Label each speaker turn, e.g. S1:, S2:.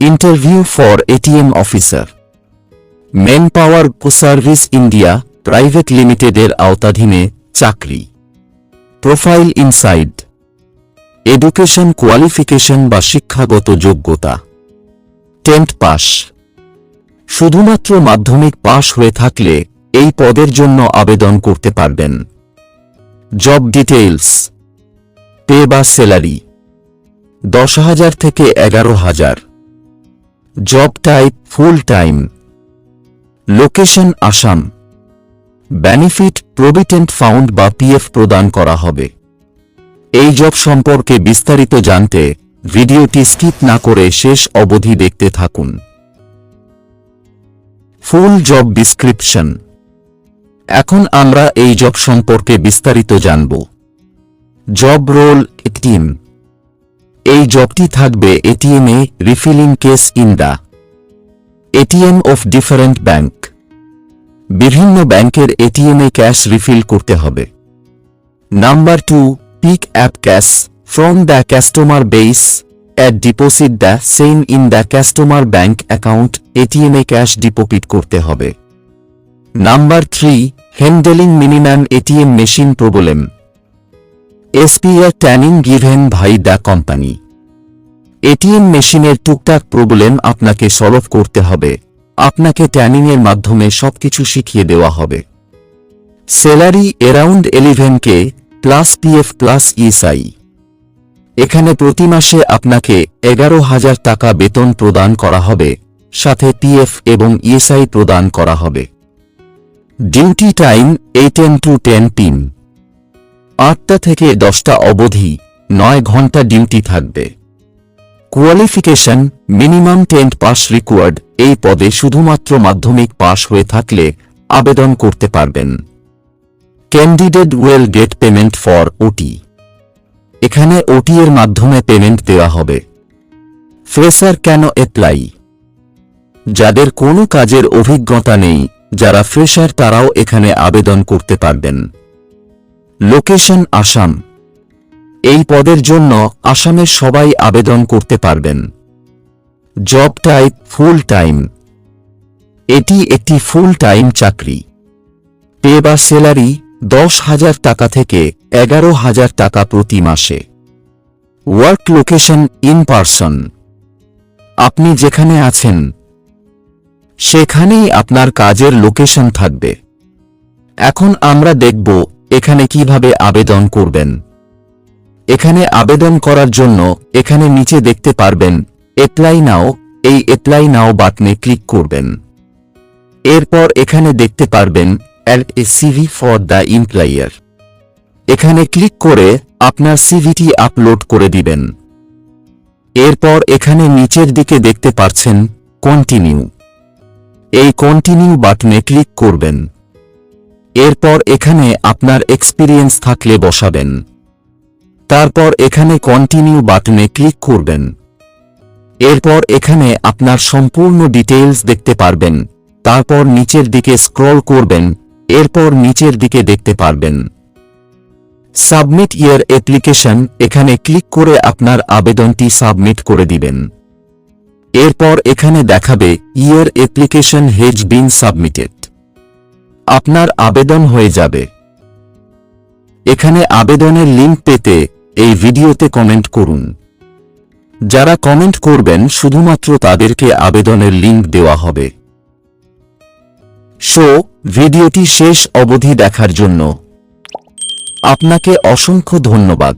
S1: Interview for ATM officer. Men power service India private লিমিটেডের আওতাধীনে চাকরি। Profile inside. এডুকেশন কোয়ালিফিকেশন বা শিক্ষাগত যোগ্যতা 10th পাস। শুধুমাত্র মাধ্যমিক পাশ হয়ে থাকলে এই পদের জন্য আবেদন করতে পারবেন। Job details. পে বা স্যালারি 10,000 থেকে 11,000। Job type full time. Location Assam. Benefit provident fund বা পিএফ প্রদান করা হবে। এই জব সম্পর্কে বিস্তারিত জানতে ভিডিওটি স্কিপ না করে শেষ অবধি দেখতে থাকুন। Full job description. এখন আমরা এই জব সম্পর্কে বিস্তারিত জানব। Job role ATM. এই জবটি থাকবে এটিএমে refilling case in the ATM of different bank. বিভিন্ন ব্যাংকের এটিএমে ক্যাশ রিফিল করতে হবে। Number 2, pick up cash from the customer base at deposit the same in the customer bank account. এটিএমে ক্যাশ ডিপোজিট করতে হবে। Number 3, handling minimum ATM machine problem SPR tanning given by the company. ATM মেশিনের টুকটাক problem আপনাকে solve করতে হবে। আপনাকে ট্যানিংয়ের মাধ্যমে সবকিছু শিখিয়ে দেওয়া হবে। Salary around 11K plus PF plus ESI. এখানে প্রতি মাসে আপনাকে 11,000 টাকা বেতন প্রদান করা হবে, সাথে পিএফ এবং ইএসআই প্রদান করা হবে। Duty time 8 AM to 10 PM। 8টা থেকে 10টা অবধি 9 ঘন্টা ডিউটি থাকবে। Qualification minimum 10th pass required. এই পদে শুধুমাত্র মাধ্যমিক পাশ হয়ে থাকলে আবেদন করতে পারবেন। Candidate will get payment for ওটি। এখানে ওটি এর মাধ্যমে পেমেন্ট দেওয়া হবে। Fresher can apply. যাদের কোনো কাজের অভিজ্ঞতা নেই, যারা ফ্রেশার তারাও এখানে আবেদন করতে পারবেন। লোকেশন আসাম। এই পদের জন্য আসামের সবাই আবেদন করতে পারবেন। Job type full time. এটি একটি ফুল টাইম চাকরি। পে বা স্যালারি 10,000 টাকা থেকে 11,000 টাকা প্রতি মাসে। Work location in person. আপনি যেখানে আছেন সেখানেই আপনার কাজের লোকেশন থাকবে। এখন আমরা দেখব এখানে কিভাবে আবেদন করবেন। এখানে আবেদন করার জন্য এখানে নিচে দেখতে পারবেন অ্যাপ্লাই নাও। এই অ্যাপ্লাই নাও বাটনে ক্লিক করবেন। এরপর এখানে দেখতে পারবেন add a CV for the employer. এখানে ক্লিক করে আপনার সিভিটি আপলোড করে দিবেন। এরপর এখানে নিচের দিকে দেখতে পাচ্ছেন কন্টিনিউ। এই কন্টিনিউ বাটনে ক্লিক করবেন। এরপর এখানে আপনার এক্সপিরিয়েন্স থাকলে বসাবেন। তারপর এখানে কন্টিনিউ বাটনে ক্লিক করবেন। এরপর এখানে আপনার সম্পূর্ণ ডিটেইলস দেখতে পারবেন। তারপর নিচের দিকে স্ক্রল করবেন। এরপর নিচের দিকে দেখতে পারবেন সাবমিট ইয়ার অ্যাপ্লিকেশন। এখানে ক্লিক করে আপনার আবেদনটি সাবমিট করে দিবেন। এরপর এখানে দেখাবে ইয়ার অ্যাপ্লিকেশন হ্যাজ বিন সাবমিটেড। আপনার আবেদন হয়ে যাবে। এখানে আবেদনের লিংক পেতে এই ভিডিওতে কমেন্ট করুন। যারা কমেন্ট করবেন শুধুমাত্র তাদেরকে আবেদনের লিংক দেওয়া হবে। ভিডিওটি শেষ অবধি দেখার জন্য আপনাকে অসংখ্য ধন্যবাদ।